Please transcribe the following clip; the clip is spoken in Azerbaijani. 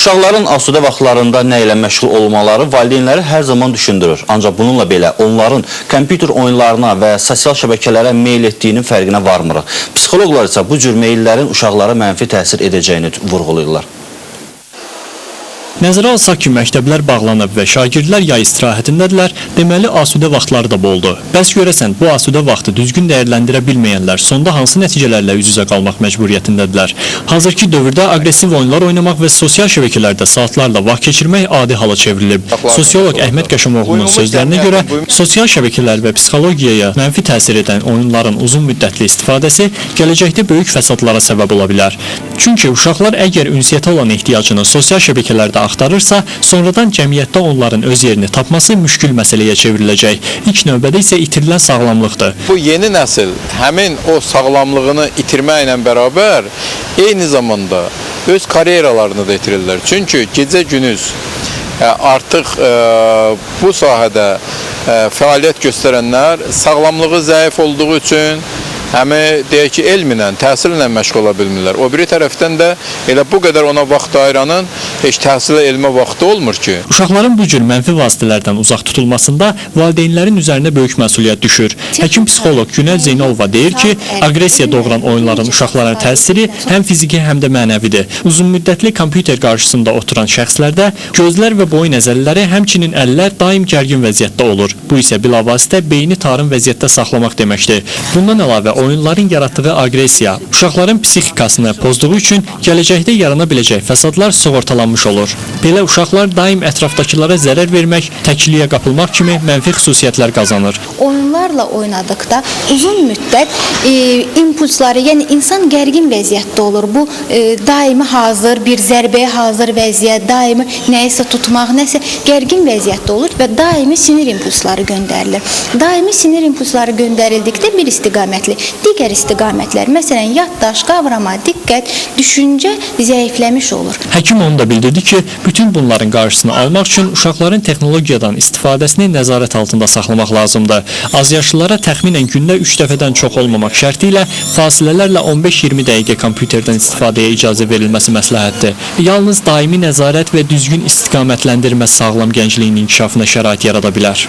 Uşaqların asudə vaxtlarında nə ilə məşğul olmaları valideynləri hər zaman düşündürür. Ancaq bununla belə onların kompüter oyunlarına və sosial şəbəkələrə meyl etdiyinin fərqinə varmırıq. Psixoloqlar isə bu cür meyllərin uşaqlara mənfi təsir edəcəyini vurğulayırlar. Nəzərə alsaq ki, məktəblər bağlanıb və şagirdlər yay istirahətindədirlər, deməli asudə vaxtları da boldur. Bəs görəsən, bu asudə vaxtı düzgün dəyərləndirə bilməyənlər sonda hansı nəticələrlə üz-üzə qalmaq məcburiyyətindədirlər? Hazırki dövrdə aqressiv oyunlar oynamaq və sosial şəbəkələrdə saatlarla vaxt keçirmək adi hala çevrilib. Sosioloq Əhməd Qəşəmoğlu'nun sözlərinə görə, sosial şəbəkələr və psixologiyaya mənfi təsir edən oyunların uzun müddətli istifadəsi gələcəkdə böyük fəsadlara səbəb ola bilər. Çünki uşaqlar əgər ünsiyyətə olan ehtiyacını sosial şəbəkələrdə axtarırsa, sonradan cəmiyyətdə onların öz yerini tapması müşkül məsələyə çevriləcək. İlk növbədə isə itirilən sağlamlıqdır. Bu yeni nəsil həmin o sağlamlığını itirməklə bərabər eyni zamanda öz karyeralarını da itirirlər. Çünki gecə-gündüz artıq bu sahədə fəaliyyət göstərənlər sağlamlığı zəif olduğu üçün deyək ki, elmlə, təhsillə məşğul ola bilmirlər. O biri tərəfdən də elə bu qədər ona vaxt ayıranın heç təhsilə, elmə vaxtı olmur ki. Uşaqların bu cür mənfi vasitələrdən uzaq tutulmasında valideynlərin üzərinə böyük məsuliyyət düşür. Həkim psixoloq Günel Zeynalova deyir ki, aqressiya doğuran oyunların uşaqlara təsiri həm fiziki, həm də mənəvidir. Uzunmüddətli kompüter qarşısında oturan şəxslərdə gözlər və boyun əzələləri, həmçinin əllər daim gərgin vəziyyətdə olur. Bu isə bilavasitə beyni tarım vəziyyətdə saxlamaq deməkdir. Bundan əlavə oyunların yaratdığı aqressiya uşaqların psixikasını pozduğu üçün gələcəkdə yarana biləcək fəsadlar sığortalanmış olur. Belə uşaqlar daim ətrafdakılara zərər vermək, təkliyə qapılmaq kimi mənfi xüsusiyyətlər qazanır. Oyunlarla oynadıqda uzun müddət impulsları, yəni insan gərgin vəziyyətdə olur. Bu daimi hazır, bir zərbəyə hazır vəziyyət, daimi nəyisə tutmaq, nəsə gərgin vəziyyətdə olur və daimi sinir impulsları göndərilir. Daimi sinir impulsları göndərildikdə bir istiqamətli, digər istiqamətlər, məsələn, yaddaş, qavrama, diqqət, düşüncə zəifləmiş olur. Həkim onu da bildirdi ki, bütün bunların qarşısını almaq üçün uşaqların texnologiyadan istifadəsini nəzarət altında saxlamaq lazımdır. Azyaşlılara təxminən gündə 3 dəfədən çox olmamaq şərti ilə fasilələrlə 15-20 dəqiqə kompüterdən istifadəyə icazə verilməsi məsləhətdir. Yalnız daimi nəzarət və düzgün istiqamətləndirmə sağlam gəncliyin inkişafına şərait yarada bilər.